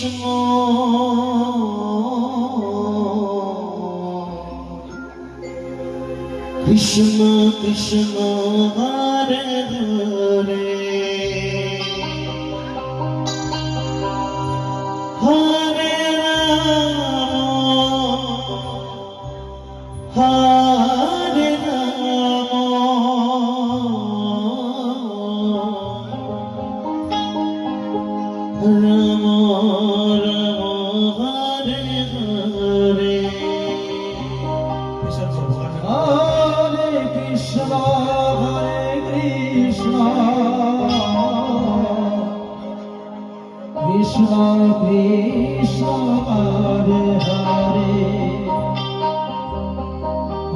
Krishna Krishna Krishna Hare Hare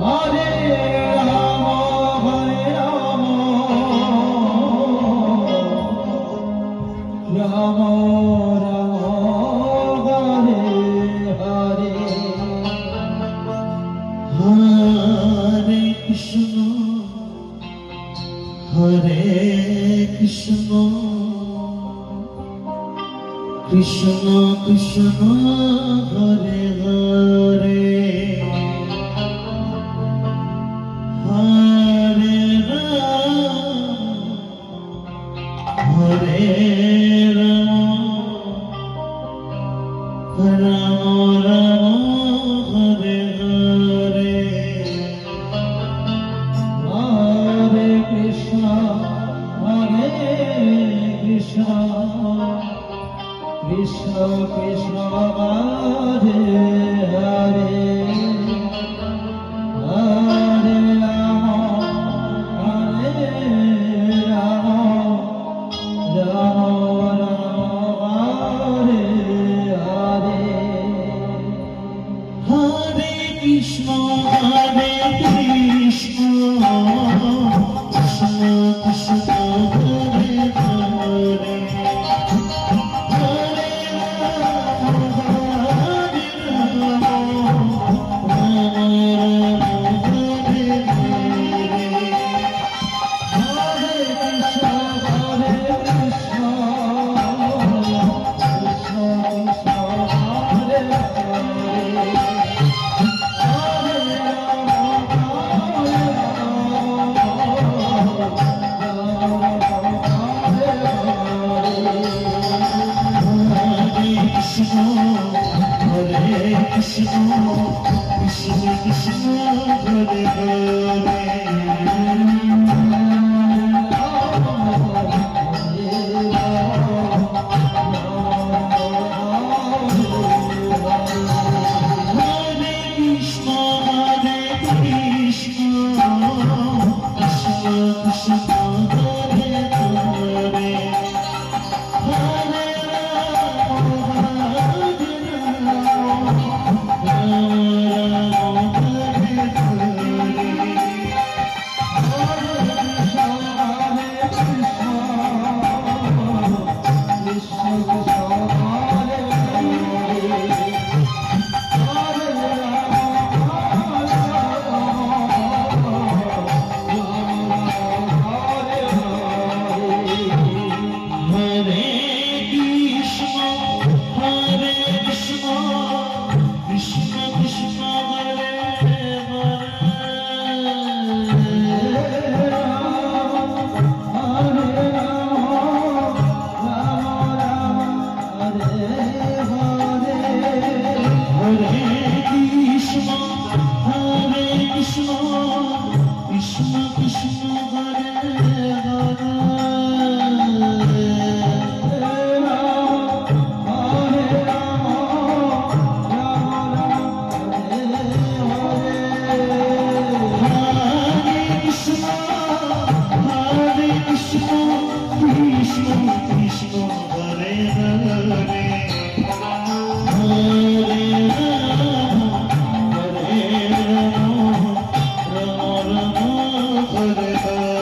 Hare Ram Hare Ram Ram Ram Hare Hare Hare Krishna, Hare Krishna, Krishna Krishna, Hare Hare, Hare Rama, Hare Rama, Rama Rama, Hare Hare. Hare Krishna, Hare Krishna, Krishna Krishna, Hare Hare, Hare Ram, Hare Ram, Ram Ram, Hare Hare. Hare Krishna, Hare Krishna, Krishna Krishna, Hare Hare, Hare Rama, Hare Rama, Rama Rama, Hare Hare. Hare Krishna, Hare Krishna, Krishna Krishna, Hare Hare, Hare Ram, Hare Ram, Ram Ram, Hare Hare. Hare Krishna, Hare Krishna, Krishna Krishna, Hare Hare, Hare Rama, Hare Hare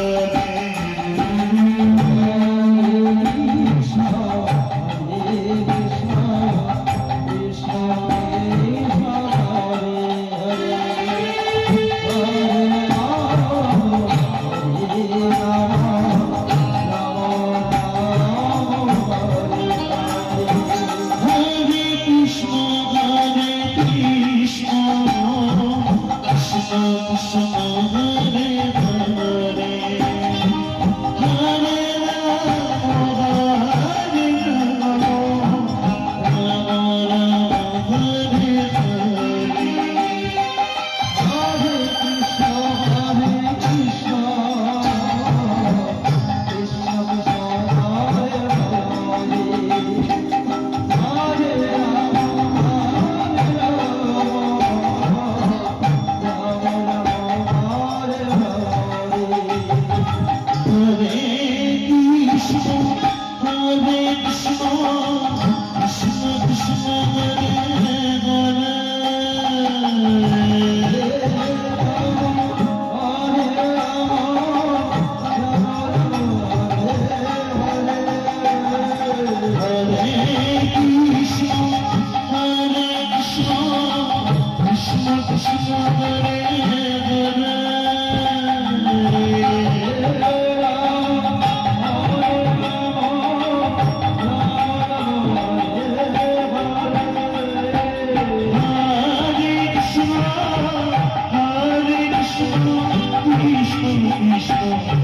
Hare Hare Hare Rama Hare Rama Rama Rama Hare Hare Hare Krishna, Hare Krishna, Krishna Krishna, Hare Hare, Hare Rama, Hare Krishna, Krishna